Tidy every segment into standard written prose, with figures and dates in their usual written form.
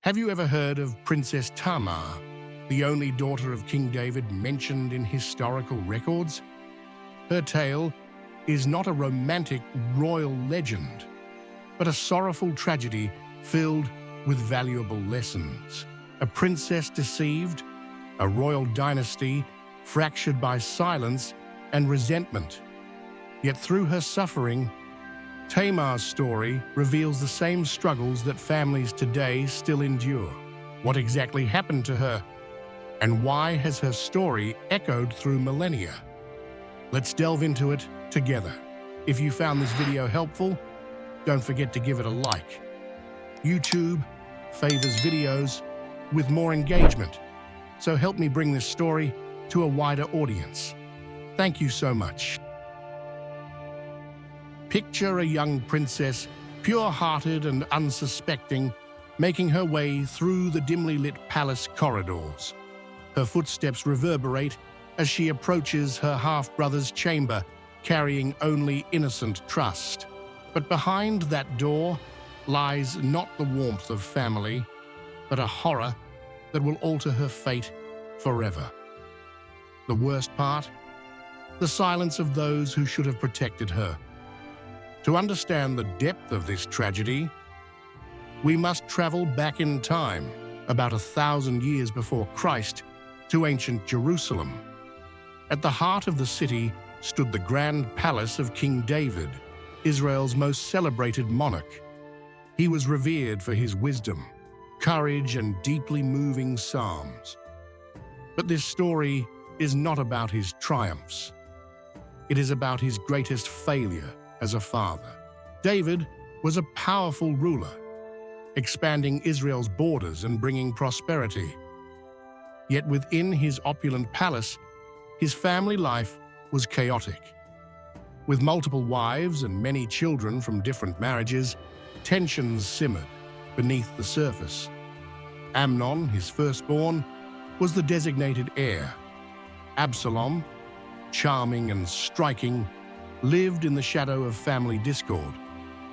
Have you ever heard of Princess Tamar, the only daughter of King David mentioned in historical records? Her tale is not a romantic royal legend, but a sorrowful tragedy filled with valuable lessons. A princess deceived, a royal dynasty fractured by silence and resentment. Yet through her suffering, Tamar's story reveals the same struggles that families today still endure. What exactly happened to her, and why has her story echoed through millennia? Let's delve into it together. If you found this video helpful, don't forget to give it a like. YouTube favors videos with more engagement, so help me bring this story to a wider audience. Thank you so much. Picture a young princess, pure-hearted and unsuspecting, making her way through the dimly lit palace corridors. Her footsteps reverberate as she approaches her half-brother's chamber, carrying only innocent trust. But behind that door lies not the warmth of family, but a horror that will alter her fate forever. The worst part? The silence of those who should have protected her. To understand the depth of this tragedy, we must travel back in time, about 1,000 years before Christ, to ancient Jerusalem. At the heart of the city stood the grand palace of King David, Israel's most celebrated monarch. He was revered for his wisdom, courage, and deeply moving psalms. But this story is not about his triumphs. It is about his greatest failure as a father. David was a powerful ruler, expanding Israel's borders and bringing prosperity. Yet within his opulent palace, his family life was chaotic. With multiple wives and many children from different marriages, tensions simmered beneath the surface. Amnon, his firstborn, was the designated heir. Absalom, charming and striking, lived in the shadow of family discord,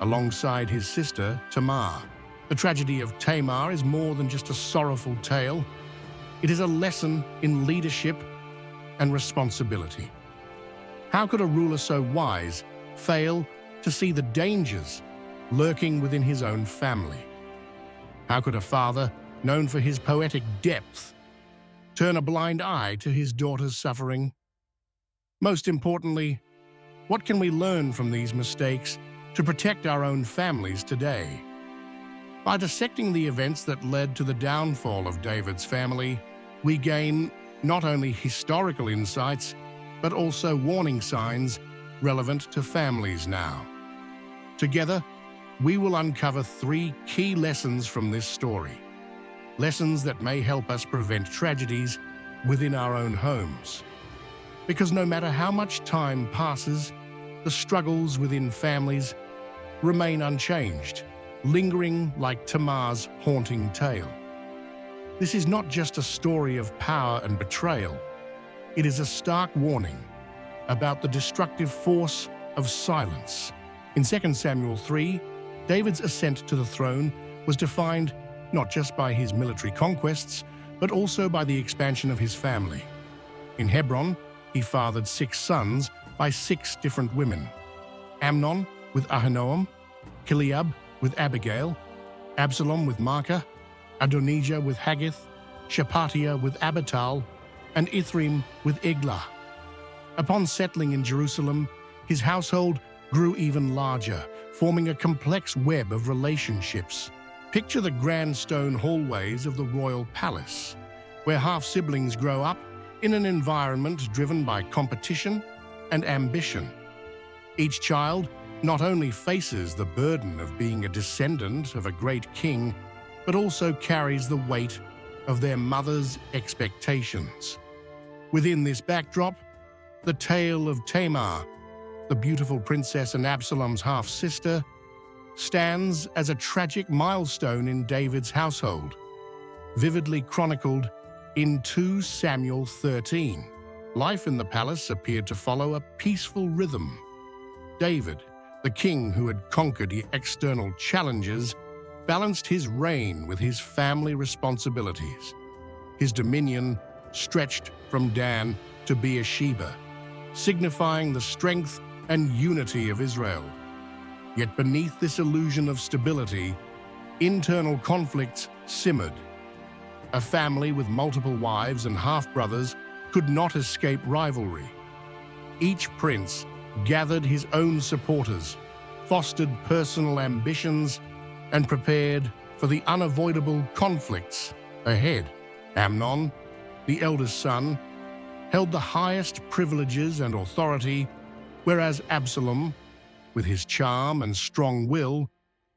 alongside his sister, Tamar. The tragedy of Tamar is more than just a sorrowful tale. It is a lesson in leadership and responsibility. How could a ruler so wise fail to see the dangers lurking within his own family? How could a father, known for his poetic depth, turn a blind eye to his daughter's suffering? Most importantly, what can we learn from these mistakes to protect our own families today? By dissecting the events that led to the downfall of David's family, we gain not only historical insights, but also warning signs relevant to families now. Together, we will uncover 3 key lessons from this story. Lessons that may help us prevent tragedies within our own homes. Because no matter how much time passes, the struggles within families remain unchanged, lingering like Tamar's haunting tale. This is not just a story of power and betrayal. It is a stark warning about the destructive force of silence. In 2 Samuel 3, David's ascent to the throne was defined not just by his military conquests, but also by the expansion of his family. In Hebron, he fathered 6 sons by 6 different women: Amnon with Ahinoam, Chileab with Abigail, Absalom with Maacah, Adonijah with Haggith, Shephatiah with Abital, and Ithream with Eglah. Upon settling in Jerusalem, his household grew even larger, forming a complex web of relationships. Picture the grand stone hallways of the royal palace, where half-siblings grow up in an environment driven by competition and ambition. Each child not only faces the burden of being a descendant of a great king, but also carries the weight of their mother's expectations. Within this backdrop, the tale of Tamar, the beautiful princess and Absalom's half-sister, stands as a tragic milestone in David's household, vividly chronicled in 2 Samuel 13. Life in the palace appeared to follow a peaceful rhythm. David, the king who had conquered the external challenges, balanced his reign with his family responsibilities. His dominion stretched from Dan to Beersheba, signifying the strength and unity of Israel. Yet beneath this illusion of stability, internal conflicts simmered. A family with multiple wives and half-brothers could not escape rivalry. Each prince gathered his own supporters, fostered personal ambitions, and prepared for the unavoidable conflicts ahead. Amnon, the eldest son, held the highest privileges and authority, whereas Absalom, with his charm and strong will,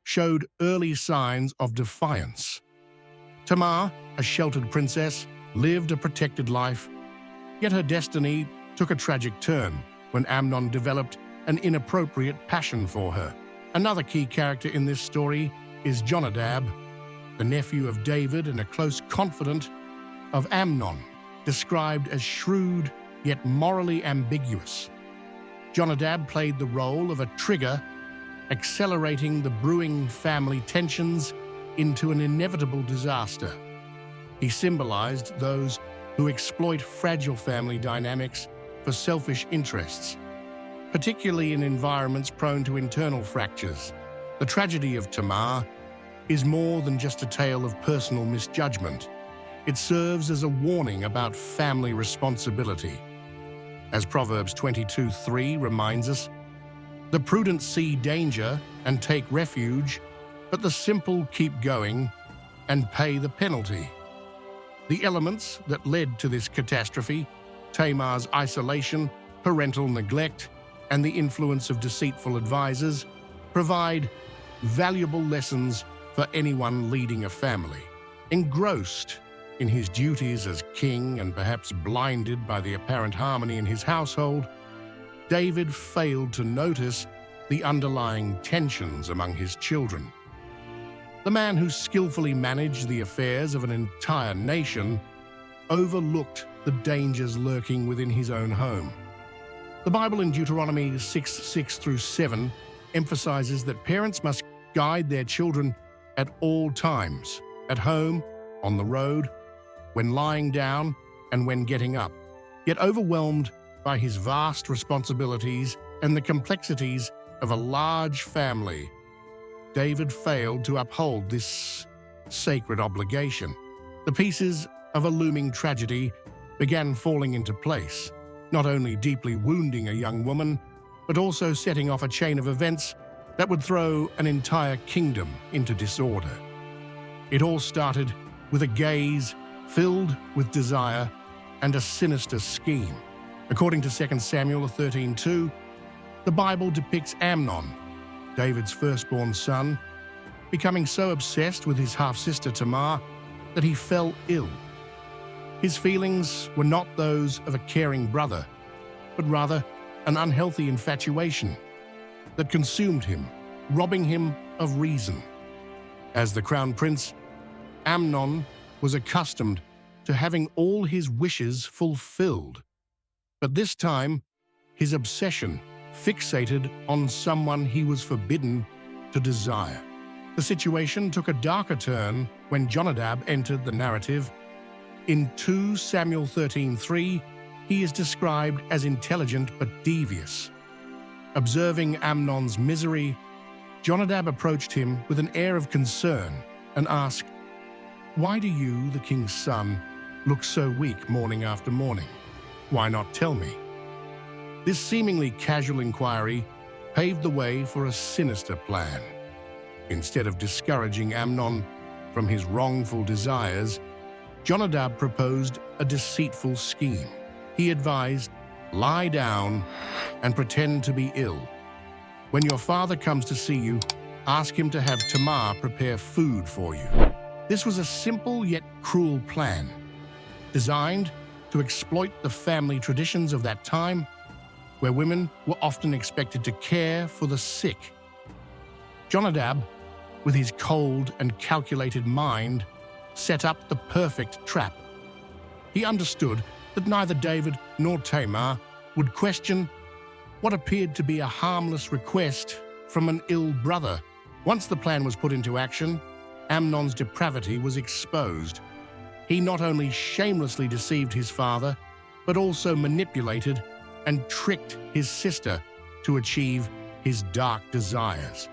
showed early signs of defiance. Tamar, a sheltered princess, lived a protected life, yet her destiny took a tragic turn when Amnon developed an inappropriate passion for her. Another key character in this story is Jonadab, the nephew of David and a close confidant of Amnon, described as shrewd yet morally ambiguous. Jonadab played the role of a trigger, accelerating the brewing family tensions into an inevitable disaster. He symbolized those who exploit fragile family dynamics for selfish interests, particularly in environments prone to internal fractures. The tragedy of Tamar is more than just a tale of personal misjudgment. It serves as a warning about family responsibility. As Proverbs 22:3 reminds us, "The prudent see danger and take refuge, but the simple keep going and pay the penalty." The elements that led to this catastrophe, Tamar's isolation, parental neglect, and the influence of deceitful advisors, provide valuable lessons for anyone leading a family. Engrossed in his duties as king and perhaps blinded by the apparent harmony in his household, David failed to notice the underlying tensions among his children. The man who skillfully managed the affairs of an entire nation overlooked the dangers lurking within his own home. The Bible in Deuteronomy 6:6-7 emphasizes that parents must guide their children at all times, at home, on the road, when lying down, and when getting up. Yet overwhelmed by his vast responsibilities and the complexities of a large family, David failed to uphold this sacred obligation. The pieces of a looming tragedy began falling into place, not only deeply wounding a young woman, but also setting off a chain of events that would throw an entire kingdom into disorder. It all started with a gaze filled with desire and a sinister scheme. According to 2 Samuel 13:2, the Bible depicts Amnon, David's firstborn son, becoming so obsessed with his half-sister Tamar that he fell ill. His feelings were not those of a caring brother, but rather an unhealthy infatuation that consumed him, robbing him of reason. As the crown prince, Amnon was accustomed to having all his wishes fulfilled. But this time, his obsession fixated on someone he was forbidden to desire. The situation took a darker turn when Jonadab entered the narrative. In 2 Samuel 13:3, he is described as intelligent but devious. Observing Amnon's misery, Jonadab approached him with an air of concern and asked, "Why do you, the king's son, look so weak morning after morning? Why not tell me?" This seemingly casual inquiry paved the way for a sinister plan. Instead of discouraging Amnon from his wrongful desires, Jonadab proposed a deceitful scheme. He advised, "Lie down and pretend to be ill. When your father comes to see you, ask him to have Tamar prepare food for you." This was a simple yet cruel plan, designed to exploit the family traditions of that time, where women were often expected to care for the sick. Jonadab, with his cold and calculated mind, set up the perfect trap. He understood that neither David nor Tamar would question what appeared to be a harmless request from an ill brother. Once the plan was put into action, Amnon's depravity was exposed. He not only shamelessly deceived his father, but also manipulated and tricked his sister to achieve his dark desires.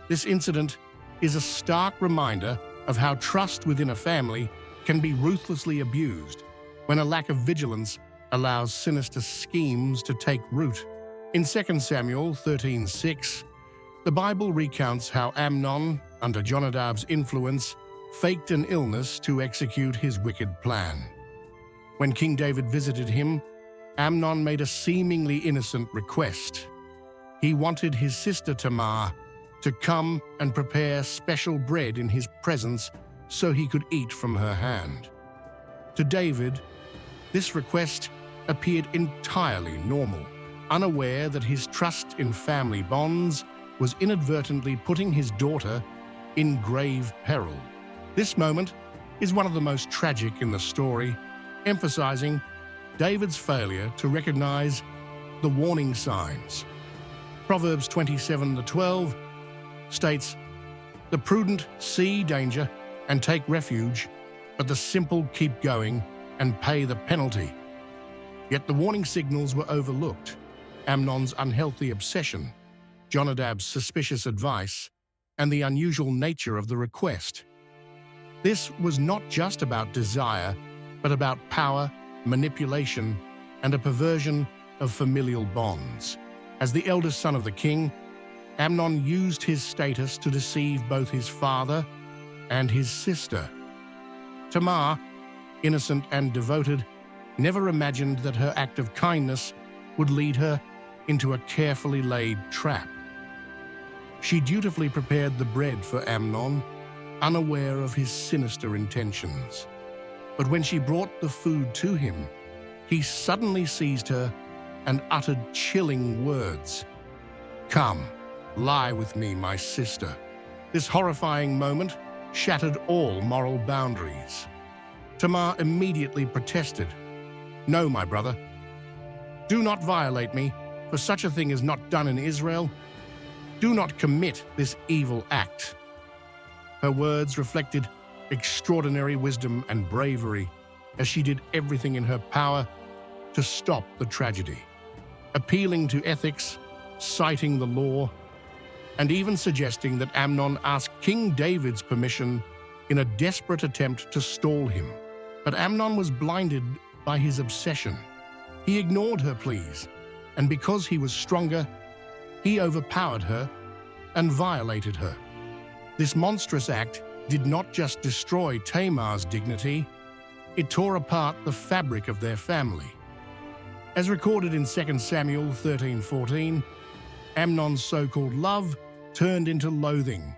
This incident is a stark reminder of how trust within a family can be ruthlessly abused when a lack of vigilance allows sinister schemes to take root. In 2 Samuel 13:6, the Bible recounts how Amnon, under Jonadab's influence, faked an illness to execute his wicked plan. When King David visited him, Amnon made a seemingly innocent request. He wanted his sister Tamar to come and prepare special bread in his presence so he could eat from her hand. To David, this request appeared entirely normal, unaware that his trust in family bonds was inadvertently putting his daughter in grave peril. This moment is one of the most tragic in the story, emphasizing David's failure to recognize the warning signs. Proverbs 27:12 states, "The prudent see danger and take refuge, but the simple keep going and pay the penalty." Yet the warning signals were overlooked: Amnon's unhealthy obsession, Jonadab's suspicious advice, and the unusual nature of the request. This was not just about desire, but about power, manipulation, and a perversion of familial bonds. As the eldest son of the king, Amnon used his status to deceive both his father and his sister. Tamar, innocent and devoted, never imagined that her act of kindness would lead her into a carefully laid trap. She dutifully prepared the bread for Amnon, unaware of his sinister intentions. But when she brought the food to him, he suddenly seized her and uttered chilling words. "Come, lie with me, my sister." This horrifying moment shattered all moral boundaries. Tamar immediately protested. "No, my brother. Do not violate me, for such a thing is not done in Israel. Do not commit this evil act." Her words reflected extraordinary wisdom and bravery, as she did everything in her power to stop the tragedy, appealing to ethics, citing the law, and even suggesting that Amnon ask King David's permission in a desperate attempt to stall him. But Amnon was blinded by his obsession. He ignored her pleas, and because he was stronger, he overpowered her and violated her. This monstrous act did not just destroy Tamar's dignity, it tore apart the fabric of their family. As recorded in 2 Samuel 13:14, Amnon's so-called love turned into loathing.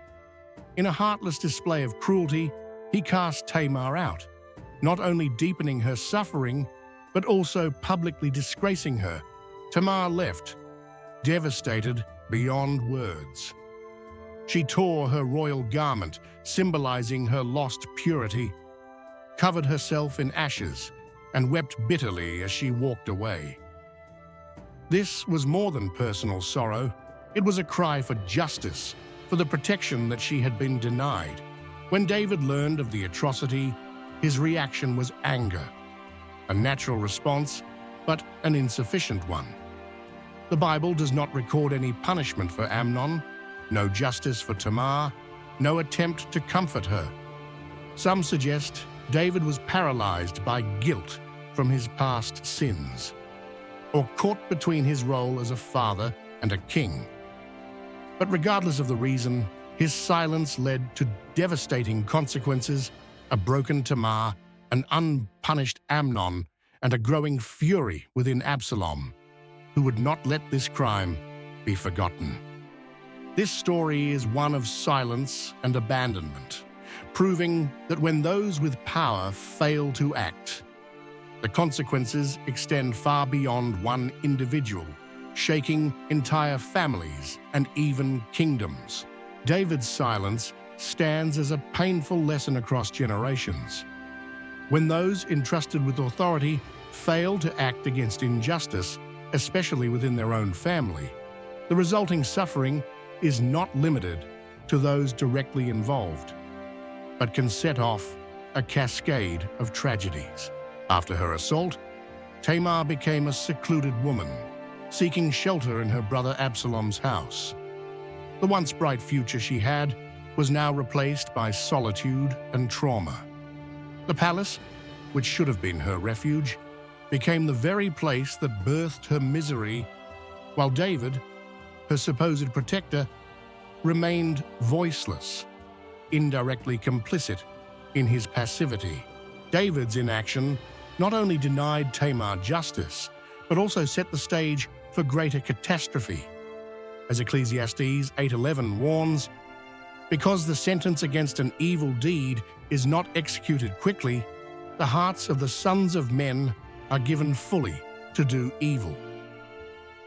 In a heartless display of cruelty, he cast Tamar out, not only deepening her suffering, but also publicly disgracing her. Tamar left, devastated beyond words. She tore her royal garment, symbolizing her lost purity, covered herself in ashes, and wept bitterly as she walked away. This was more than personal sorrow. It was a cry for justice, for the protection that she had been denied. When David learned of the atrocity, his reaction was anger, a natural response, but an insufficient one. The Bible does not record any punishment for Amnon, no justice for Tamar, no attempt to comfort her. Some suggest David was paralyzed by guilt from his past sins, or caught between his role as a father and a king. But regardless of the reason, his silence led to devastating consequences: a broken Tamar, an unpunished Amnon, and a growing fury within Absalom, who would not let this crime be forgotten. This story is one of silence and abandonment, proving that when those with power fail to act, the consequences extend far beyond one individual, shaking entire families and even kingdoms. David's silence stands as a painful lesson across generations. When those entrusted with authority fail to act against injustice, especially within their own family, the resulting suffering is not limited to those directly involved. but can set off a cascade of tragedies. After her assault, Tamar became a secluded woman, seeking shelter in her brother Absalom's house. The once bright future she had was now replaced by solitude and trauma. The palace, which should have been her refuge, became the very place that birthed her misery, while David, her supposed protector, remained voiceless, indirectly complicit in his passivity. David's inaction not only denied Tamar justice, but also set the stage for greater catastrophe. As Ecclesiastes 8:11 warns, because the sentence against an evil deed is not executed quickly, the hearts of the sons of men are given fully to do evil.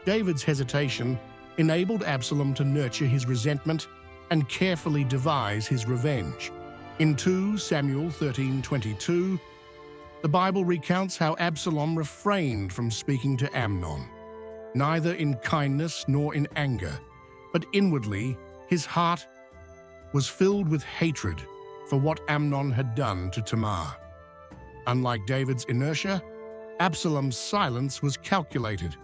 David's hesitation enabled Absalom to nurture his resentment and carefully devise his revenge. In 2 Samuel 13:22, the Bible recounts how Absalom refrained from speaking to Amnon, neither in kindness nor in anger, but inwardly his heart was filled with hatred for what Amnon had done to Tamar. Unlike David's inertia, Absalom's silence was calculated.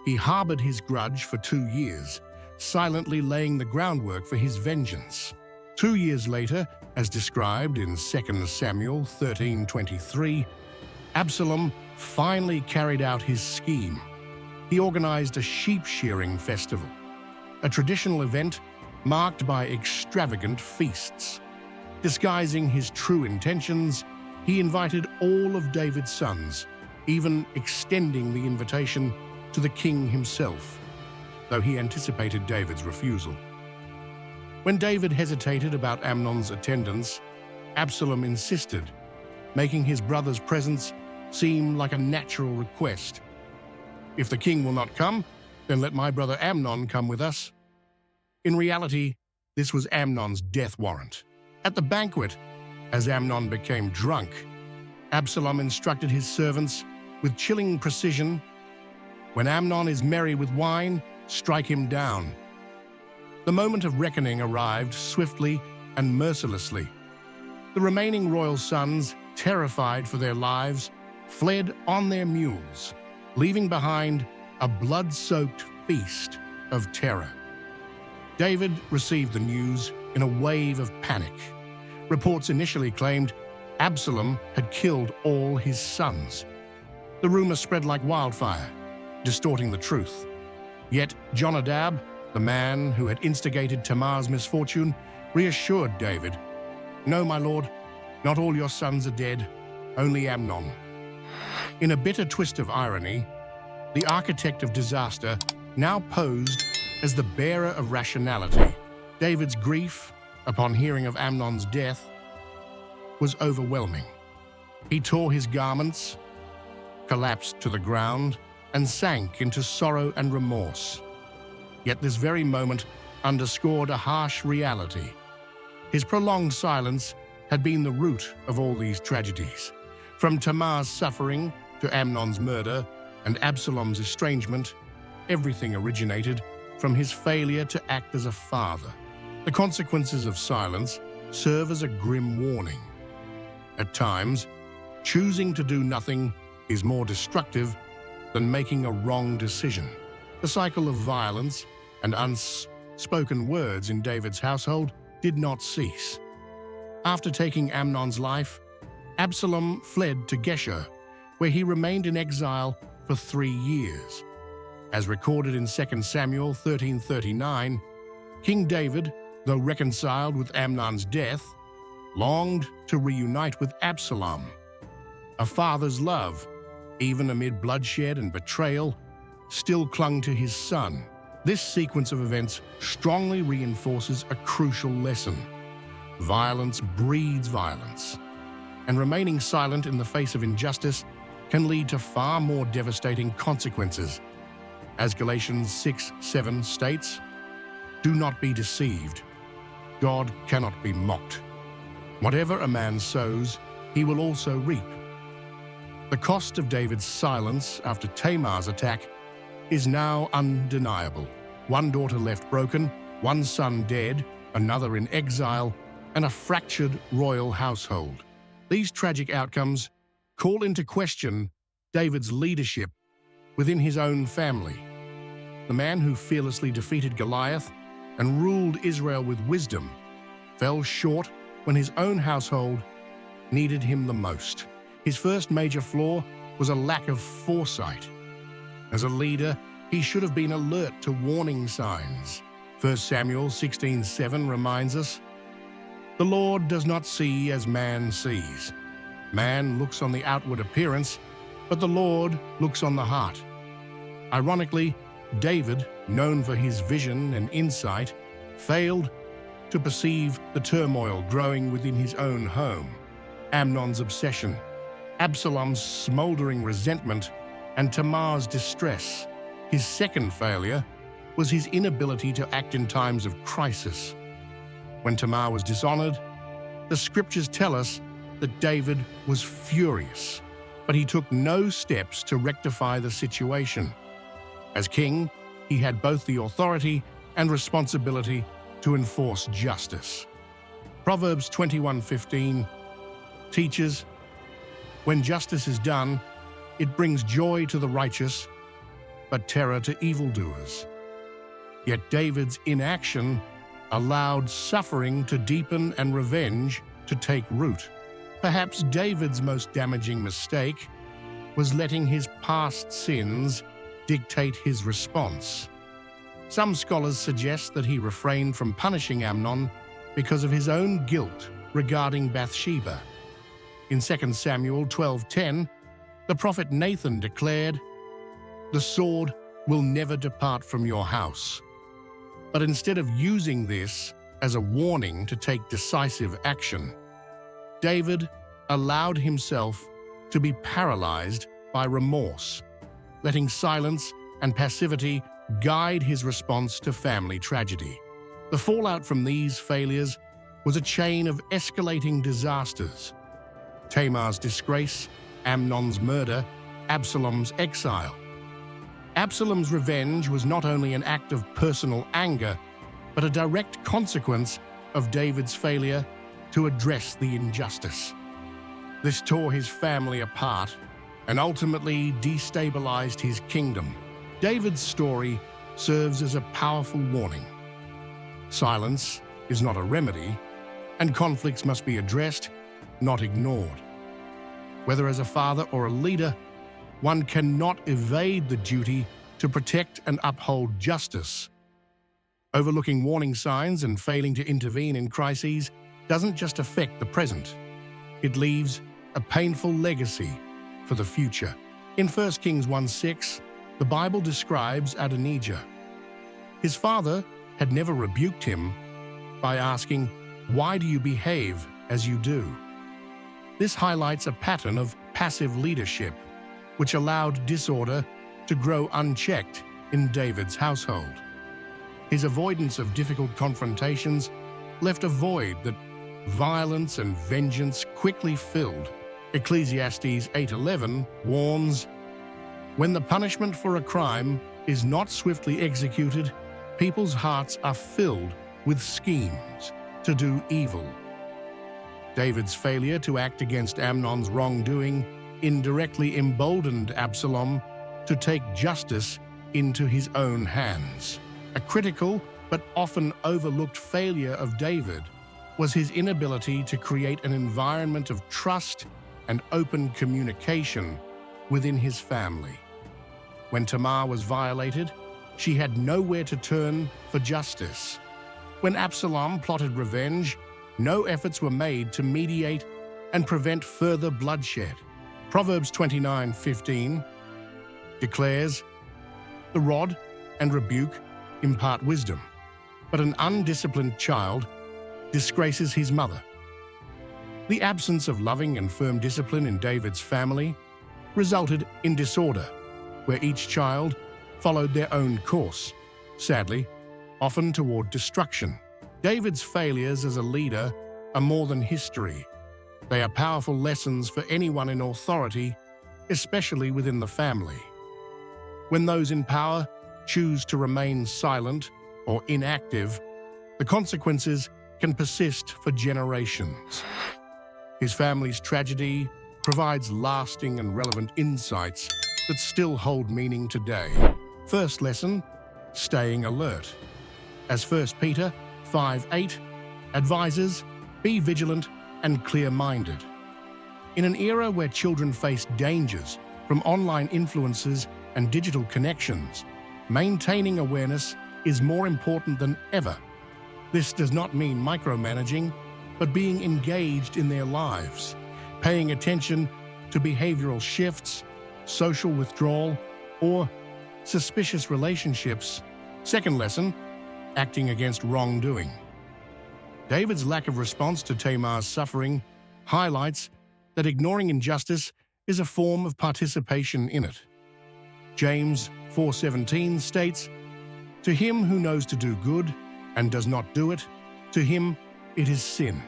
He harbored his grudge for 2 years, silently laying the groundwork for his vengeance. 2 years later, as described in 2 Samuel 13:23, Absalom finally carried out his scheme. He organized a sheep-shearing festival, a traditional event marked by extravagant feasts. Disguising his true intentions, he invited all of David's sons, even extending the invitation to the king himself, though he anticipated David's refusal. When David hesitated about Amnon's attendance, Absalom insisted, making his brother's presence seem like a natural request. "If the king will not come, then let my brother Amnon come with us." In reality, this was Amnon's death warrant. At the banquet, as Amnon became drunk, Absalom instructed his servants with chilling precision, "When Amnon is merry with wine, strike him down." The moment of reckoning arrived swiftly and mercilessly. The remaining royal sons, terrified for their lives, fled on their mules, leaving behind a blood-soaked feast of terror. David received the news in a wave of panic. Reports initially claimed Absalom had killed all his sons. The rumor spread like wildfire, distorting the truth. Yet Jonadab, the man who had instigated Tamar's misfortune, reassured David, "No, my lord, not all your sons are dead, only Amnon." In a bitter twist of irony, the architect of disaster now posed as the bearer of rationality. David's grief, upon hearing of Amnon's death, was overwhelming. He tore his garments, collapsed to the ground, and sank into sorrow and remorse. Yet this very moment underscored a harsh reality. His prolonged silence had been the root of all these tragedies. From Tamar's suffering to Amnon's murder and Absalom's estrangement, everything originated from his failure to act as a father. The consequences of silence serve as a grim warning. At times, choosing to do nothing is more destructive than making a wrong decision. The cycle of violence and unspoken words in David's household did not cease. After taking Amnon's life, Absalom fled to Geshur, where he remained in exile for 3 years. As recorded in 2 Samuel 13:39, King David, though reconciled with Amnon's death, longed to reunite with Absalom. A father's love, even amid bloodshed and betrayal, still clung to his son. This sequence of events strongly reinforces a crucial lesson. Violence breeds violence, and remaining silent in the face of injustice can lead to far more devastating consequences. As Galatians 6:7 states, "Do not be deceived. God cannot be mocked. Whatever a man sows, he will also reap." The cost of David's silence after Tamar's attack is now undeniable. One daughter left broken, one son dead, another in exile, and a fractured royal household. These tragic outcomes call into question David's leadership within his own family. The man who fearlessly defeated Goliath and ruled Israel with wisdom fell short when his own household needed him the most. His first major flaw was a lack of foresight. As a leader, he should have been alert to warning signs. 1 Samuel 16:7 reminds us, "The Lord does not see as man sees. Man looks on the outward appearance, but the Lord looks on the heart." Ironically, David, known for his vision and insight, failed to perceive the turmoil growing within his own home. Amnon's obsession, Absalom's smoldering resentment, and Tamar's distress. His second failure was his inability to act in times of crisis. When Tamar was dishonored, the scriptures tell us that David was furious, but he took no steps to rectify the situation. As king, he had both the authority and responsibility to enforce justice. Proverbs 21:15 teaches, "When justice is done, it brings joy to the righteous, but terror to evildoers." Yet David's inaction allowed suffering to deepen and revenge to take root. Perhaps David's most damaging mistake was letting his past sins dictate his response. Some scholars suggest that he refrained from punishing Amnon because of his own guilt regarding Bathsheba. In 2 Samuel 12:10, the prophet Nathan declared, "The sword will never depart from your house." But instead of using this as a warning to take decisive action, David allowed himself to be paralyzed by remorse, letting silence and passivity guide his response to family tragedy. The fallout from these failures was a chain of escalating disasters. Tamar's disgrace, Amnon's murder, Absalom's exile. Absalom's revenge was not only an act of personal anger, but a direct consequence of David's failure to address the injustice. This tore his family apart and ultimately destabilized his kingdom. David's story serves as a powerful warning. Silence is not a remedy, and conflicts must be addressed, not ignored. Whether as a father or a leader, one cannot evade the duty to protect and uphold justice. Overlooking warning signs and failing to intervene in crises doesn't just affect the present. It leaves a painful legacy for the future. In 1 Kings 1:6, the Bible describes Adonijah. His father had never rebuked him by asking, "Why do you behave as you do?" This highlights a pattern of passive leadership, which allowed disorder to grow unchecked in David's household. His avoidance of difficult confrontations left a void that violence and vengeance quickly filled. Ecclesiastes 8:11 warns, "When the punishment for a crime is not swiftly executed, people's hearts are filled with schemes to do evil." David's failure to act against Amnon's wrongdoing indirectly emboldened Absalom to take justice into his own hands. A critical but often overlooked failure of David was his inability to create an environment of trust and open communication within his family. When Tamar was violated, she had nowhere to turn for justice. When Absalom plotted revenge, no efforts were made to mediate and prevent further bloodshed. Proverbs 29:15 declares, "The rod and rebuke impart wisdom, but an undisciplined child disgraces his mother." The absence of loving and firm discipline in David's family resulted in disorder, where each child followed their own course, sadly, often toward destruction. David's failures as a leader are more than history. They are powerful lessons for anyone in authority, especially within the family. When those in power choose to remain silent or inactive, the consequences can persist for generations. His family's tragedy provides lasting and relevant insights that still hold meaning today. First lesson, staying alert. As 1 Peter 5:8 advises, be vigilant and clear-minded. In an era where children face dangers from online influences and digital connections, maintaining awareness is more important than ever. This does not mean micromanaging, but being engaged in their lives, paying attention to behavioral shifts, social withdrawal, or suspicious relationships. Second lesson, acting against wrongdoing. David's lack of response to Tamar's suffering highlights that ignoring injustice is a form of participation in it. James 4:17 states, "To him who knows to do good and does not do it, to him it is sin."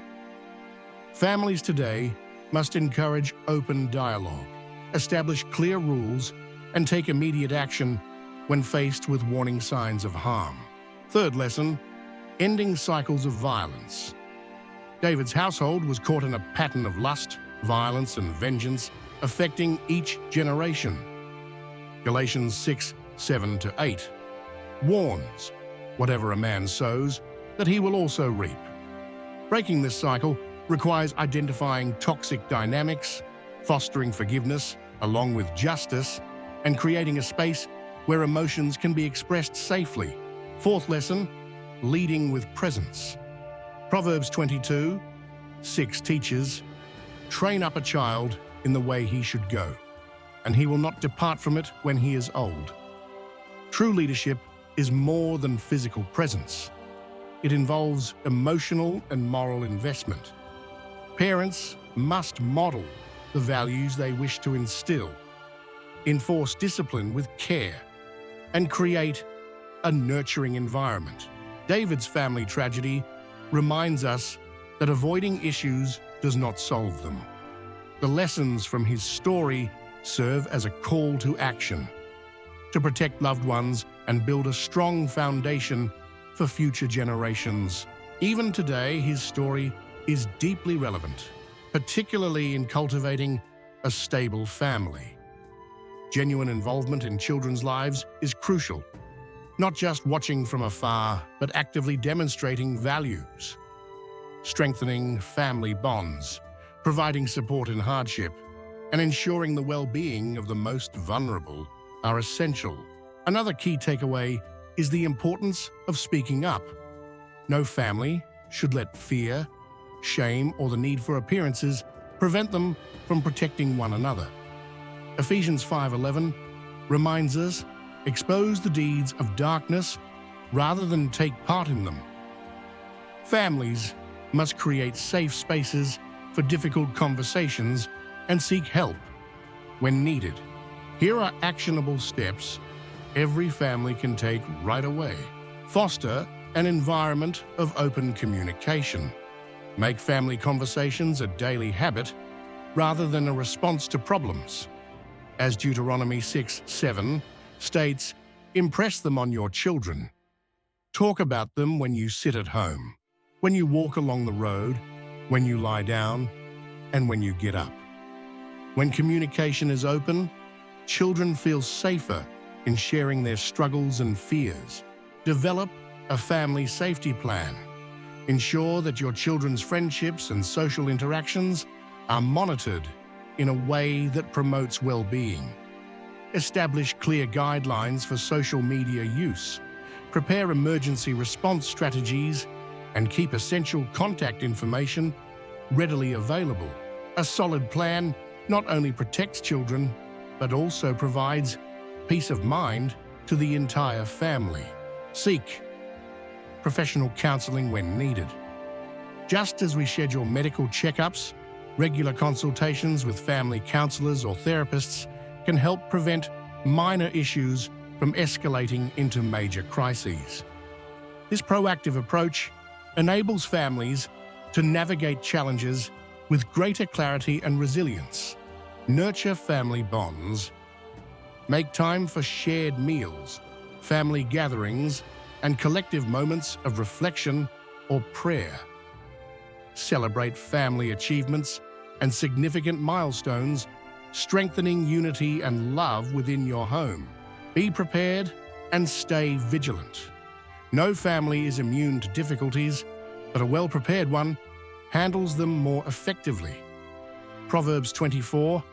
Families today must encourage open dialogue, establish clear rules, and take immediate action when faced with warning signs of harm. Third lesson, ending cycles of violence. David's household was caught in a pattern of lust, violence, and vengeance, affecting each generation. Galatians 6:7-8 warns, "Whatever a man sows, that he will also reap." Breaking this cycle requires identifying toxic dynamics, fostering forgiveness along with justice, and creating a space where emotions can be expressed safely. Fourth lesson, leading with presence. Proverbs 22:6 teaches, "Train up a child in the way he should go, and he will not depart from it when he is old." True leadership is more than physical presence. It involves emotional and moral investment. Parents must model the values they wish to instill, enforce discipline with care, and create a nurturing environment. David's family tragedy reminds us that avoiding issues does not solve them. The lessons from his story serve as a call to action, to protect loved ones and build a strong foundation for future generations. Even today, his story is deeply relevant, particularly in cultivating a stable family. Genuine involvement in children's lives is crucial, not just watching from afar, but actively demonstrating values, strengthening family bonds, providing support in hardship, and ensuring the well-being of the most vulnerable are essential. Another key takeaway is the importance of speaking up. No family should let fear, shame, or the need for appearances prevent them from protecting one another. Ephesians 5:11 reminds us, expose the deeds of darkness rather than take part in them. Families must create safe spaces for difficult conversations and seek help when needed. Here are actionable steps every family can take right away. Foster an environment of open communication. Make family conversations a daily habit rather than a response to problems. As Deuteronomy 6:7 states, impress them on your children. Talk about them when you sit at home, when you walk along the road, when you lie down, and when you get up. When communication is open, children feel safer in sharing their struggles and fears. Develop a family safety plan. Ensure that your children's friendships and social interactions are monitored in a way that promotes well-being. Establish clear guidelines for social media use. Prepare emergency response strategies and keep essential contact information readily available. A solid plan not only protects children, but also provides peace of mind to the entire family. Seek professional counseling when needed. Just as we schedule medical checkups, regular consultations with family counselors or therapists can help prevent minor issues from escalating into major crises. This proactive approach enables families to navigate challenges with greater clarity and resilience. Nurture family bonds. Make time for shared meals, family gatherings, and collective moments of reflection or prayer. celebrate family achievements and significant milestones, strengthening unity and love within your home. Be prepared and stay vigilant. No family is immune to difficulties, but a well-prepared one handles them more effectively. Proverbs 24,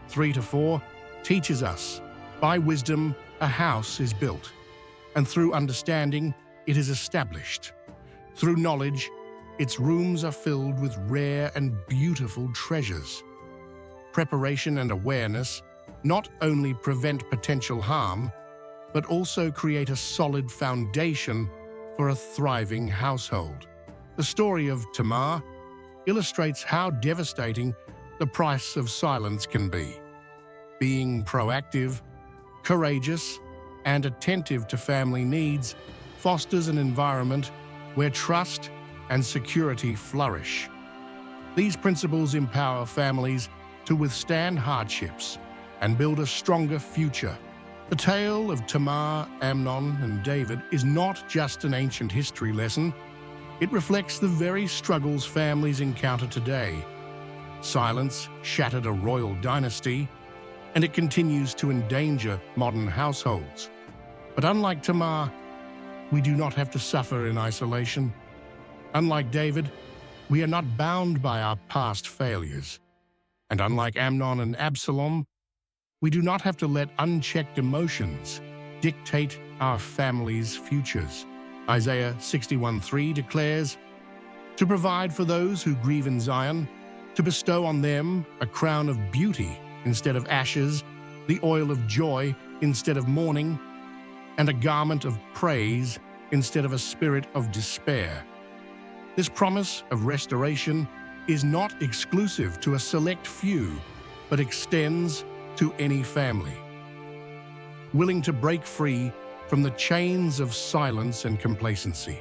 3-4 teaches us, by wisdom a house is built, and through understanding it is established. Through knowledge, its rooms are filled with rare and beautiful treasures. Preparation and awareness not only prevent potential harm, but also create a solid foundation for a thriving household. The story of Tamar illustrates how devastating the price of silence can be. Being proactive, courageous, and attentive to family needs fosters an environment where trust and security flourish. These principles empower families to withstand hardships and build a stronger future. The tale of Tamar, Amnon, and David is not just an ancient history lesson. It reflects the very struggles families encounter today. Silence shattered a royal dynasty, and it continues to endanger modern households. But unlike Tamar, we do not have to suffer in isolation. Unlike David, we are not bound by our past failures. And unlike Amnon and Absalom, we do not have to let unchecked emotions dictate our family's futures. Isaiah 61:3 declares, "To provide for those who grieve in Zion, to bestow on them a crown of beauty instead of ashes, the oil of joy instead of mourning, and a garment of praise instead of a spirit of despair." This promise of restoration is not exclusive to a select few, but extends to any family. Willing to break free from the chains of silence and complacency.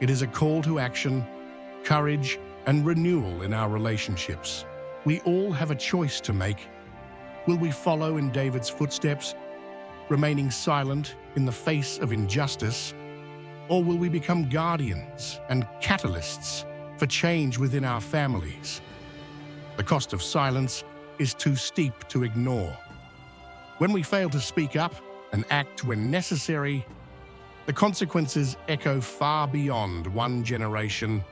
It is a call to action, courage, and renewal in our relationships. We all have a choice to make. Will we follow in David's footsteps, remaining silent in the face of injustice? Or will we become guardians and catalysts for change within our families? The cost of silence is too steep to ignore. When we fail to speak up and act when necessary, the consequences echo far beyond one generation,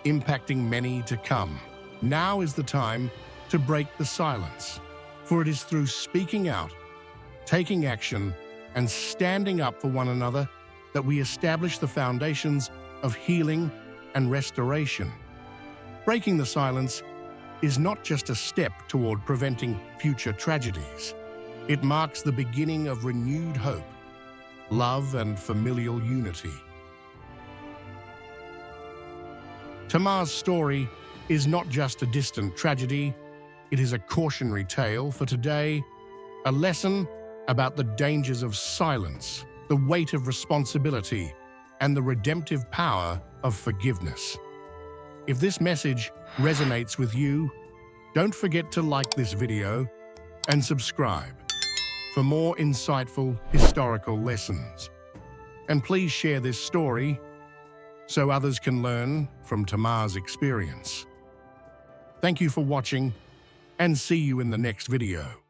impacting many to come. Now is the time to break the silence, for it is through speaking out, taking action, and standing up for one another that we establish the foundations of healing and restoration. Breaking the silence is not just a step toward preventing future tragedies. It marks the beginning of renewed hope, love, and familial unity. Tamar's story is not just a distant tragedy, it is a cautionary tale for today, a lesson about the dangers of silence, the weight of responsibility, and the redemptive power of forgiveness. If this message resonates with you, don't forget to like this video and subscribe for more insightful historical lessons. And please share this story so others can learn from Tamar's experience. Thank you for watching, and see you in the next video.